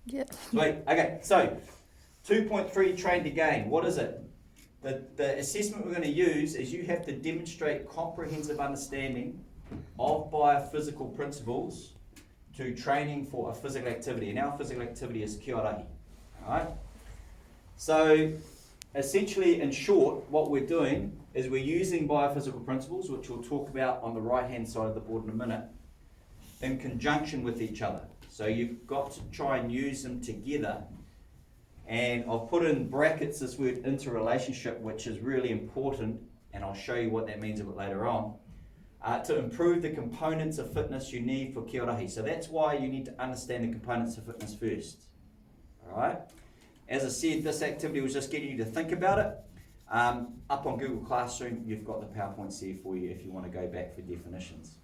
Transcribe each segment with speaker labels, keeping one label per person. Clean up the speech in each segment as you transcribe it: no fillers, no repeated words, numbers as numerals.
Speaker 1: Yeah.
Speaker 2: Sweet. Okay, so 2.3 train to gain. What is it? The assessment we're going to use is you have to demonstrate comprehensive understanding of biophysical principles to training for a physical activity. And our physical activity is kia rahi. Alright? So essentially, in short, what we're doing is we're using biophysical principles, which we'll talk about on the right hand side of the board in a minute, in conjunction with each other. So you've got to try and use them together. And I've put in brackets this word interrelationship, which is really important, and I'll show you what that means a bit later on, to improve the components of fitness you need for kia rahi. So that's why you need to understand the components of fitness first. Alright? As I said, this activity was just getting you to think about it. Up on Google Classroom, you've got the PowerPoints there for you if you want to go back for definitions.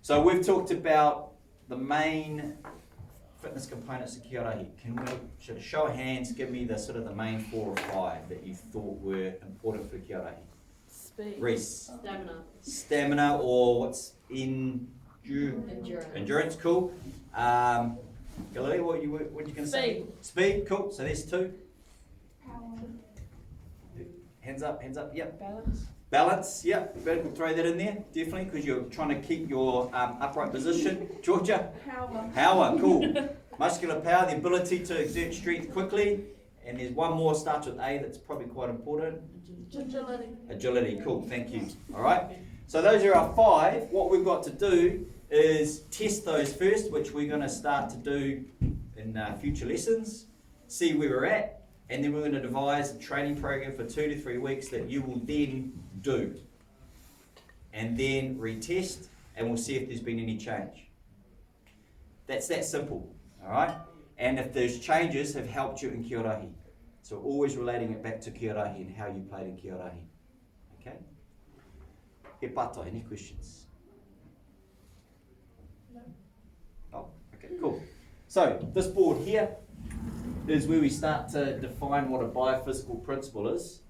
Speaker 2: So we've talked about the main fitness components of kia rahi. Can we, should a show of hands, give me the sort of the main 4 or 5 that you thought were important for kia rahi?
Speaker 1: Speed.
Speaker 2: Reese.
Speaker 3: Stamina.
Speaker 2: Or what's endurance, cool. Galilei, what are you going to say? Speed, cool. So there's 2.
Speaker 4: Power.
Speaker 2: Hands up, yep.
Speaker 1: Balance.
Speaker 2: Yep. We'll throw that in there, definitely, because you're trying to keep your upright position. Georgia? Power, cool. Muscular power, the ability to exert strength quickly. And there's one more, starts with A, that's probably quite important. Agility, cool, thank you. Alright, so those are our 5. What we've got to do is test those first, which we're going to start to do in future lessons, see where we're at, and then we're going to devise a training program for 2 to 3 weeks that you will then do. And then retest, and we'll see if there's been any change. That's that simple, alright? And if those changes have helped you in kia rahi. So always relating it back to kia rahi and how you played in kia rahi. Okay? He pato, any questions? No. Oh, okay, cool. So this board here is where we start to define what a biophysical principle is.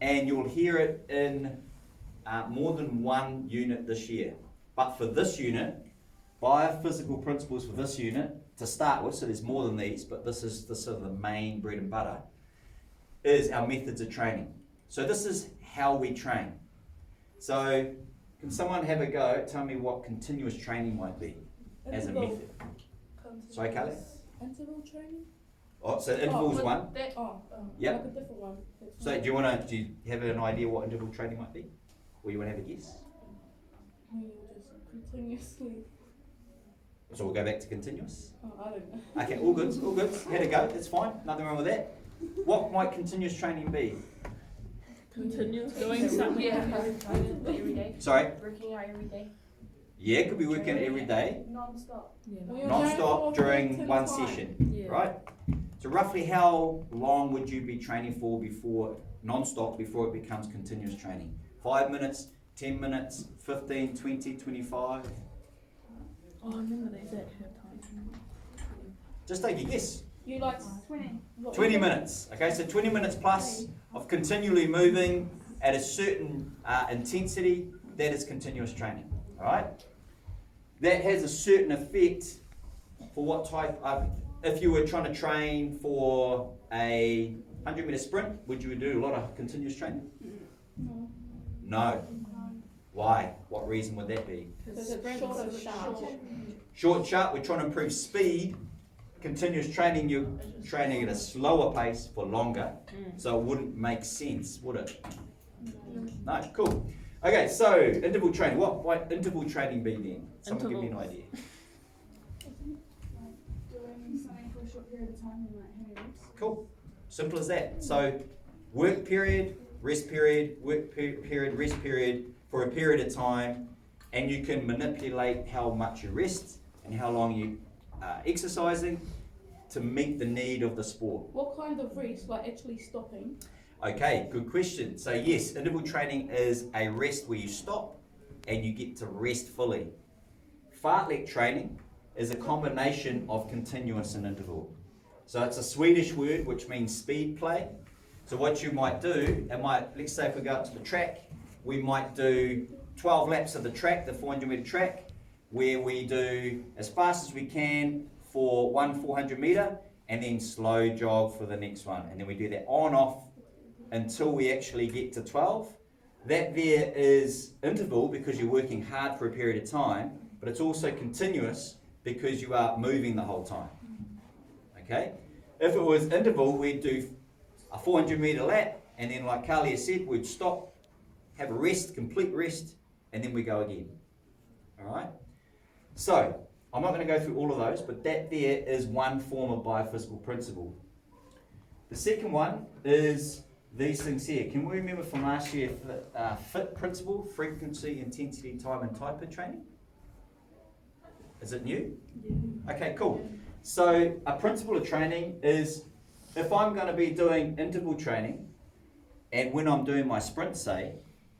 Speaker 2: And you'll hear it in more than one unit this year. But for this unit, biophysical principles for this unit, to start with, so there's more than these, but this is the sort of the main bread and butter, is our methods of training. So this is how we train. So can someone have a go, tell me what continuous training might be as a method? Sorry, Carly?
Speaker 4: Interval training?
Speaker 2: Oh, so interval's one. Yep.
Speaker 4: Like a different one.
Speaker 2: So do you have an idea what interval training might be? Or you want to have a guess?
Speaker 4: You just continuously.
Speaker 2: So we'll go back to continuous.
Speaker 4: Oh, I don't know.
Speaker 2: Okay, all good, all good. Had a go, that's fine, nothing wrong with that. What might continuous training be?
Speaker 1: Continuous.
Speaker 4: Doing something.
Speaker 3: Every day.
Speaker 2: Sorry?
Speaker 3: Working out every day.
Speaker 2: Yeah, it could be working every day,
Speaker 3: Non-stop.
Speaker 2: non-stop during one session,
Speaker 1: Yeah.
Speaker 2: right? So roughly how long would you be training for before, non-stop, before it becomes continuous training? 5 minutes, 10 minutes, 15, 20, 25?
Speaker 1: Oh, I remember they said have time.
Speaker 2: Just take a guess.
Speaker 4: You like
Speaker 2: 20 minutes. Okay, so 20 minutes plus of continually moving at a certain intensity, that is continuous training. Alright? That has a certain effect for what type of, if you were trying to train for a 100-meter sprint, would you do a lot of continuous training? No. Why? What reason would that be? Short, sharp, we're trying to improve speed. Continuous training, you're training at a slower pace for longer, so it wouldn't make sense, would it? No, cool. Okay, so interval training. What might interval training be then? Someone give me an idea.
Speaker 4: doing something for a short period of time and like having
Speaker 2: Cool. Simple as that. So work period, rest period, work period, rest period for a period of time, and you can manipulate how much you rest and how long you are exercising to meet the need of the sport.
Speaker 4: What kind of rest? Like actually stopping?
Speaker 2: Okay, good question. So yes, interval training is a rest where you stop and you get to rest fully. Fartlek training is a combination of continuous and interval. So it's a Swedish word which means speed play. So what you might do, let's say if we go out to the track, we might do 12 laps of the track, the 400 meter track, where we do as fast as we can for one 400 metre, and then slow jog for the next one. And then we do that on off until we actually get to 12. That there is interval because you're working hard for a period of time, but it's also continuous because you are moving the whole time. Okay? If it was interval, we'd do a 400 metre lap, and then like Carly has said, we'd stop, have a rest, complete rest, and then we go again. Alright? So, I'm not going to go through all of those, but that there is one form of biophysical principle. The second one is these things here. Can we remember from last year FIT principle, frequency, intensity, time and type of training? Is it new?
Speaker 1: Yeah.
Speaker 2: Okay, cool. So a principle of training is if I'm going to be doing interval training and when I'm doing my sprint, say,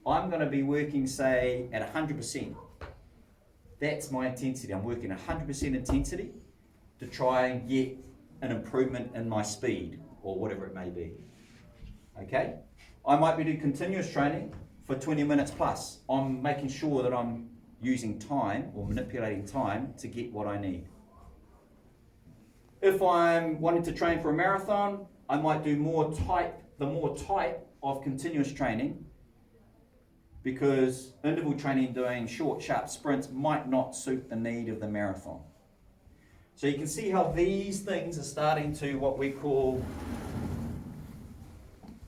Speaker 2: I'm going to be working, say, at 100%. That's my intensity. I'm working 100% intensity to try and get an improvement in my speed or whatever it may be. Okay? I might be doing continuous training for 20 minutes plus. I'm making sure that I'm using time or manipulating time to get what I need. If I'm wanting to train for a marathon, I might do the more type of continuous training because interval training doing short, sharp sprints might not suit the need of the marathon. So you can see how these things are starting to what we call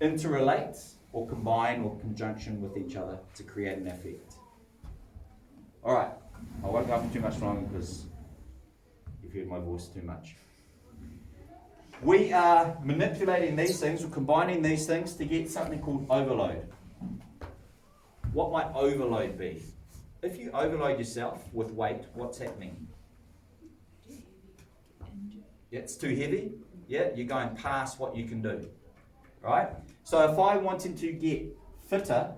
Speaker 2: interrelate or combine or conjunction with each other to create an effect. Alright, I won't go for too much longer because you've heard my voice too much. We are manipulating these things or combining these things to get something called overload. What might overload be? If you overload yourself with weight, what's happening? Yeah, it's too heavy. Yeah, you're going past what you can do. Right? So if I wanted to get fitter,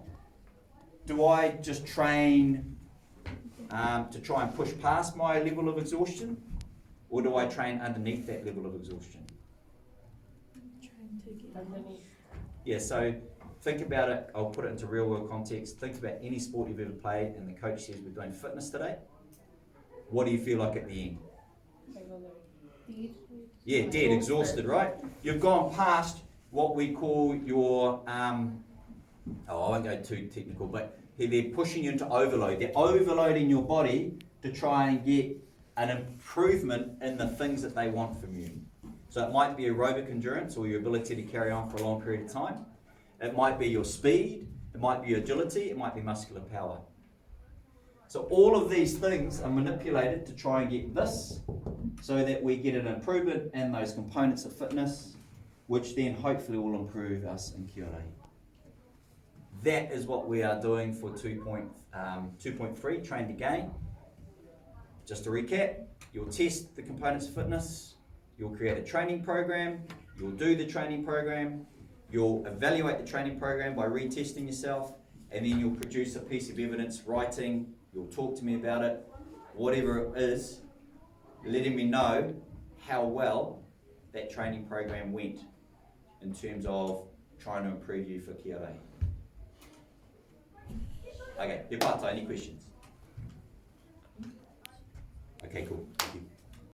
Speaker 2: do I just train to try and push past my level of exhaustion? Or do I train underneath that level of exhaustion?
Speaker 1: Trying to get
Speaker 3: Underneath.
Speaker 2: Yeah, so think about it, I'll put it into real world context. Think about any sport you've ever played and the coach says we're doing fitness today. What do you feel like at the end? Yeah, dead, exhausted, right? You've gone past what we call your, I won't go too technical, but they're pushing you into overload. They're overloading your body to try and get an improvement in the things that they want from you. So it might be aerobic endurance or your ability to carry on for a long period of time. It might be your speed, it might be your agility, it might be muscular power. So all of these things are manipulated to try and get this so that we get an improvement in those components of fitness, which then hopefully will improve us in QLA. That is what we are doing for 2.3, train to gain. Just to recap, you'll test the components of fitness, you'll create a training program, you'll do the training program, you'll evaluate the training program by retesting yourself, and then you'll produce a piece of evidence, writing, you'll talk to me about it, whatever it is, letting me know how well that training program went in terms of trying to improve you for QLA. Okay, Pata, any questions? Okay, cool. Thank you.